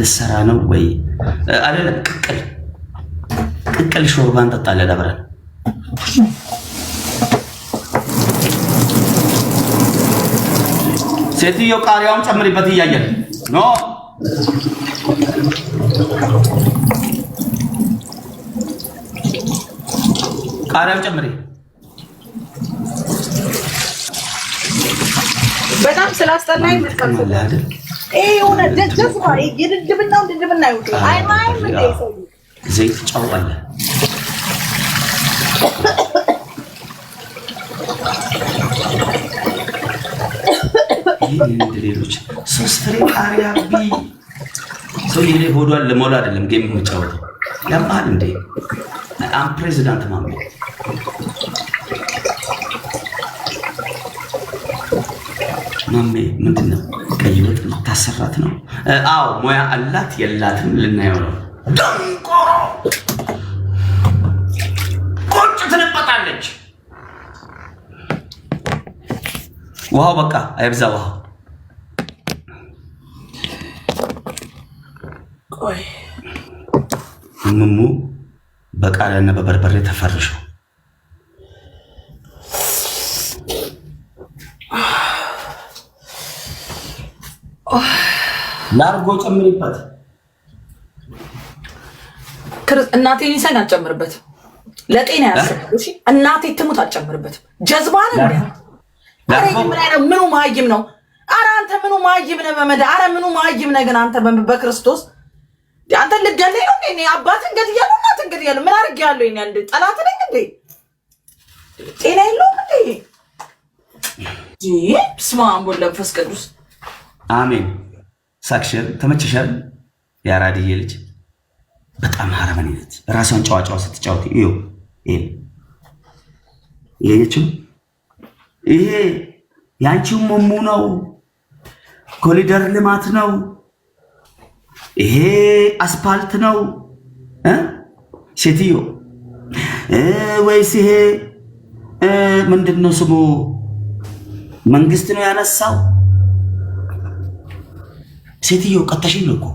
ልሰራ ነው ወይ አይደለም? ቅቅል ሾርባ እንጠጣለን አብረን። ሴትዮ ቃሪያውን ጨምሪበት እያየን ኖ ቃሪያውን ጨምሪ። በጣም ስላስጠላኝ ምትቀምጥ የሆነ ደጀስማ ድድብና ይውጡ አይማይም እንደ ሰው ዘይት ጨው አለ። ሌሎች 3 ፍሬ ቃሪያ ቢ ሰው ይሄ ሆዷን ለሞላ አይደለም ጌም የሚጫወተው ያማል እንዴ አም ፕሬዚዳንት ማሜ ምንድነው ቀይ ወጥ ልታሰራት ነው? አዎ ሙያ አላት የላትም ልናየው ነው። ደንቆሮ ቁጭ ትንበጣለች። ውሃው በቃ አይብዛ ውሃው። ቆይ ምሙ በቃሪያና በበርበሬ ተፈርሾ ላርጎ ጨምሪበት። እናቴን ይሰን አልጨምርበት። ለጤና ያስፈልግ። እሺ እናቴ ትሙት አልጨምርበት። ጀዝባ ነው እንዴ? አረ ምን አይነት ምኑ ማይም ነው? አረ አንተ ምኑ ማይም ነው? በመዳ አረ ምኑ ማይም ነው? ግን አንተ በክርስቶስ አንተ ልገለኝ ነው እንዴ? አባትን ገድያለሁ እናትን ገድያለሁ። ምን አድርጌያለሁ? እኔ አንድ ጠላት ነኝ እንዴ? ጤና የለውም እንዴ? ስማ አንቦል ለፈስ ቅዱስ አሜን። ሳክሽን ተመችሻል? ያራድዬ ልጅ በጣም ሀረመኔ ነች። ራሷን ጨዋጫዋ ስትጫወት እዩ ይሄችው ይሄ ያንቺው ሙሙ ነው። ኮሪደር ልማት ነው። ይሄ አስፓልት ነው ሴትዮ ወይስ ይሄ ምንድነው ስሙ? መንግስት ነው ያነሳው? ሴትዮ ቀጣሽኝ ነው እኮ።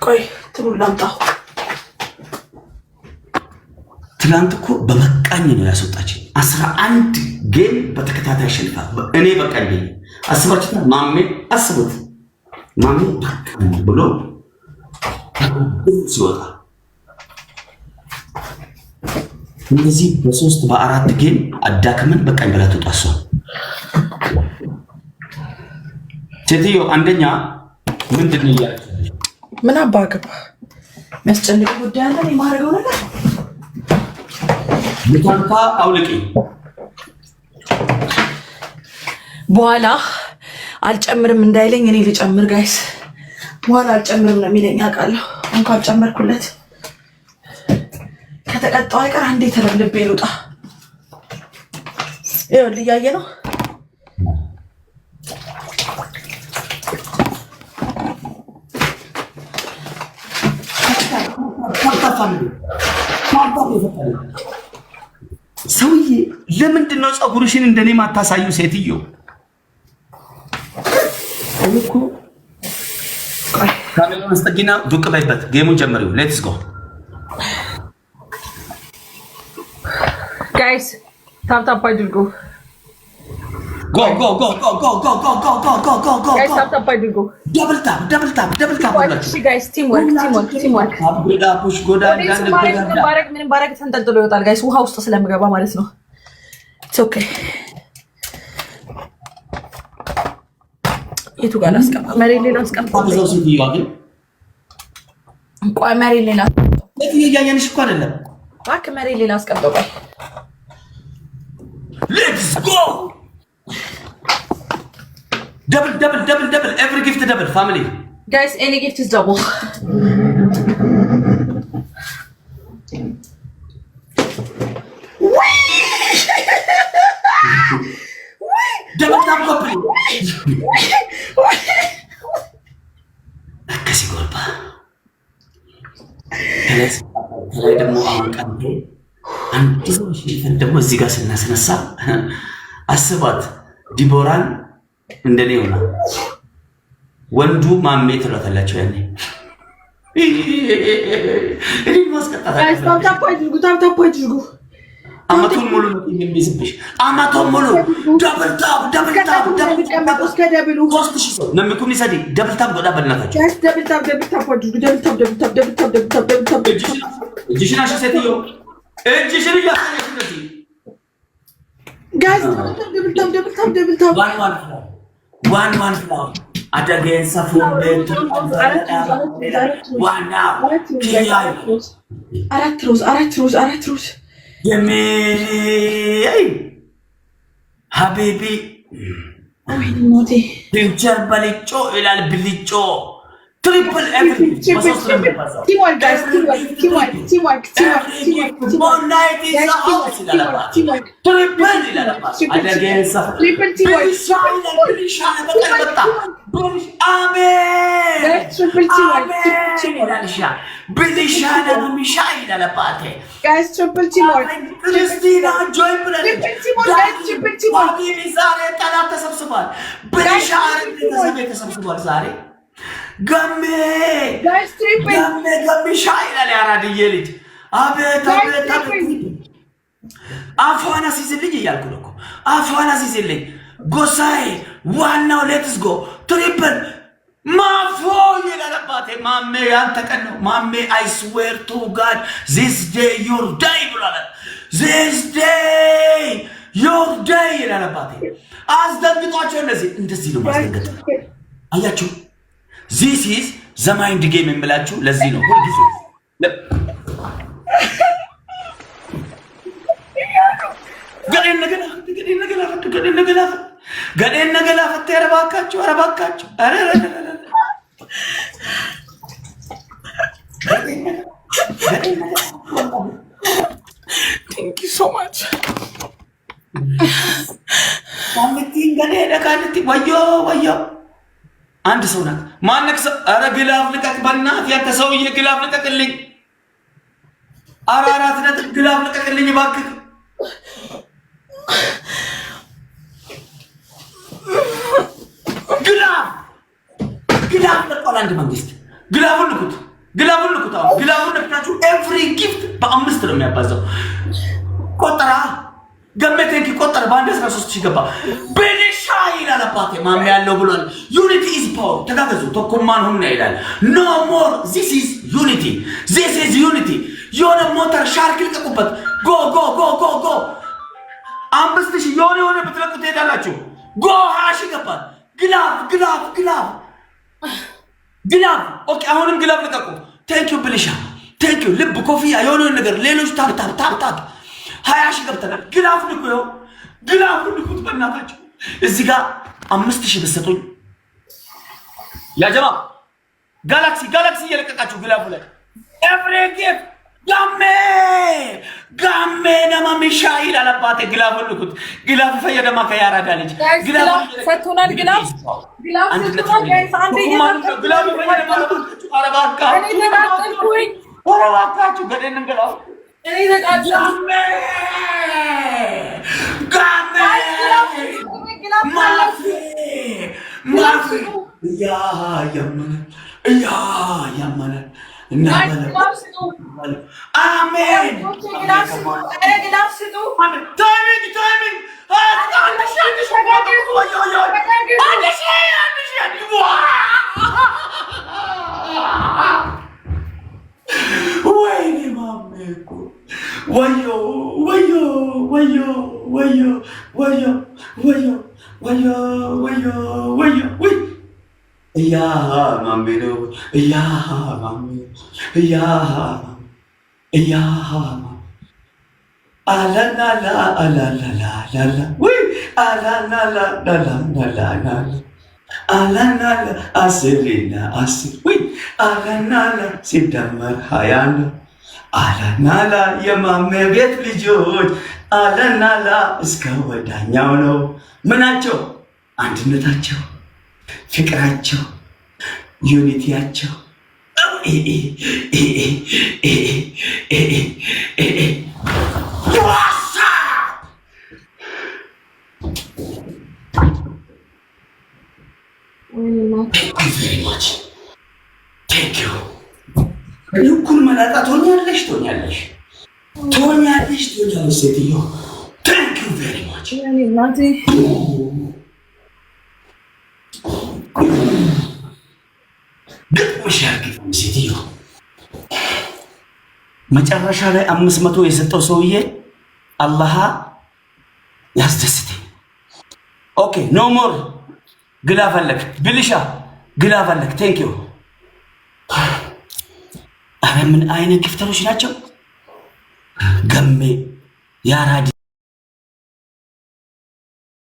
ቆይ ትሩን ላምጣው። ትላንት እኮ በበቃኝ ነው ያስወጣችኝ። 11 ጌም በተከታታይ አሸንፋ እኔ በቃኝ አስባችሁታ። ማሜ አስቡት፣ ማሜ በቃኝ ብሎ ሲወጣ እንደዚህ በ3 በ4 ጌም አዳክመን በቃኝ ብላ ተጣሷ። ሴትዮ አንደኛ ምንድነው ያለው? ምን አባገባ የሚያስጨንቅ ጉዳይ አለ የማደርገው ነገር። ልታንታ አውልቂ። በኋላ አልጨምርም እንዳይለኝ እኔ ልጨምር ጋይስ። በኋላ አልጨምርም ነው የሚለኝ አውቃለሁ። እንኳን ጨመርኩለት ከተቀጣው አይቀር አንዴ ተለብልቤ ልውጣ። ይኸውልህ እያየ ነው። ሰውዬ ለምንድን ነው ፀጉርሽን እንደኔ ማታሳዩ? ሴትዮ እኮ ካሜራውን አስጠጊና ዱቅ በይበት። ጌሙን ጀምሪው። ሌትስ ጎ ጋይስ ታፕ ታፕ አድርጉ። ጎ ጎ ጎ ጎ ጎ ጎ ጎ ጎ ጎ ጎ ጎ ጎ ጋይስ ታፕ ታፕ አድርጉ። ደብል ታፕ እሺ ጋይስ ቲም ወርክ አብዳ ፑሽ ጎዳ እንዳለ ምንም ባረግ ተንጠልጥሎ ይወጣል ጋይስ። ውሃ ውስጥ ስለምገባ ማለት ነው። ኢትስ ኦኬ። የቱ ጋር ላስቀምጥ? መሬት ላይ ላስቀምጥ። ቆይ መሬት ላይ ላስቀምጥ። እያየንሽ እኮ አይደለም። እባክህ መሬት ላይ ላስቀምጥ። ቆይ ሌትስ ጎ double every gift double family guys any gift is double double tap couple kasi golpa ከላይ ደግሞ አሁን ቀንዴ አንድ ሰው ደግሞ እዚህ ጋር ስናስነሳ አስባት ዲቦራን እንደኔ ሆና ወንዱ ማሜ ትሏታላችሁ። ያኔ እኔ ማስቀጣታ አማቱን ሙሉ ነው የሚይዝብሽ። አማቱን ሙሉ ደብል ታፕ ኮስት ሺ ሰው ነምኩም ይሰዲ ደብል ታፕ ጎዳ በእናታችሁ ደብል ታፕ እጅሽን አሽ ሴትዮ እጅሽን እያሳየሽ እንደዚህ ጋይስ ደብል ታፕ ዋን ፍላው አዳገን ሰፉን ቤት ዋና አራት ሮዝ Yummy, Habibi. Oh, naughty. Picture balicho, ilal bilicho. Triple everything. Teamwork, guys. Teamwork. One night is a house. Teamwork. Triple ilalapas. Again, triple teamwork. Amen. That's triple teamwork. Bilishana Mishai Labate. Guys, triple teamwork. Christina, joy triple teamwork. Guys, triple teamwork. Talata Subsuban. Bilishana Subsuban Zari. Gamme. Guys, triple. Gamme Shai Lara Yelit. Abet. Afana Sicily Yakuloko. Afana Sicily. Go say. One now, let's go. Triple. Mommy, I swear to God, this day, your day, brother. This day, your day, as the Victoria, this is the mind game in Melachu, Lazino. Get in the Galafat, Thank you so much. Wayo. And so now, Manex Aragilaflica Banat, Yataso, Gilaflica. Ararat Gilaflica. Glove ለቆላንድ መንግስት ግላቡን ልኩት ግላቡን ነክታችሁ every gift በ5 ነው የሚያባዛው ቆጠራ ገመቴንኪ ቆጠራ በአንድ 13 ሺህ ገባ በልሻ ይላል አባቴ ማም ያለው ብሏል unity is power ተጋገዙ ተኮማን ሆነ ይላል no more this is unity የሆነ ሞተር ሻርክ ልቀቁበት go 5000 የሆነ ብትለቁት ሄዳላችሁ go ሃሽ ገባል ግላብ ኦኬ አሁንም ግላብ ልቀቁ ቴንክ ዩ ብልሻ ቴንክ ዩ ልብ ኮፊያ የሆነ ነገር ሌሎች ታፕ 20 ሺህ ገብተናል ግላብ ልኩት በእናታችሁ እዚህ ጋር 5000 በሰጡኝ ያ ጀማ ጋላክሲ እየለቀቃችሁ ግላቡ ላይ ኤቭሪ ጊፍት ጋሜ ነማሚሻይ አለባቴ ግላብ ልኩት ግላብ ፈየደማ ከያራዳ ልጅ ግላብ ፈቶናል ግላብ ፈቶናል ጋይስ አንዴ ግላብ ፈየደማ አረባካ እኔ ተቃጠልኩኝ አረባካችሁ ገደንን ግላብ እኔ ተቃጠልኩኝ ጋሜ ማፊ ያ ያመነ Amen. Timing. Wait, wayo. Yeah, mommy. La la. Wait, la. Alana asilina asil. Wait, alana sidamar hayana. Alana yamame ቤት ልጆች አለናላ እስከ ወዳኛው ነው ምናቸው አንድነታቸው ፍቅራቸው ዩኒቲያቸው እኩል መላጣ ትሆኛለሽ ሴትዮ። ታንክ ዩ ቬሪ ማች ሴትዮ። መጨረሻ ላይ 500 የሰጠው ሰውዬ አላህ ያስደስተኝ። ኦኬ ኖ ሞር ግላ ፈለክ ብልሻ ግላ ፈለክ። ቴንክ ዩ። አረ ምን አይነት ግፍተሮች ናቸው! ገሜ ያራዲ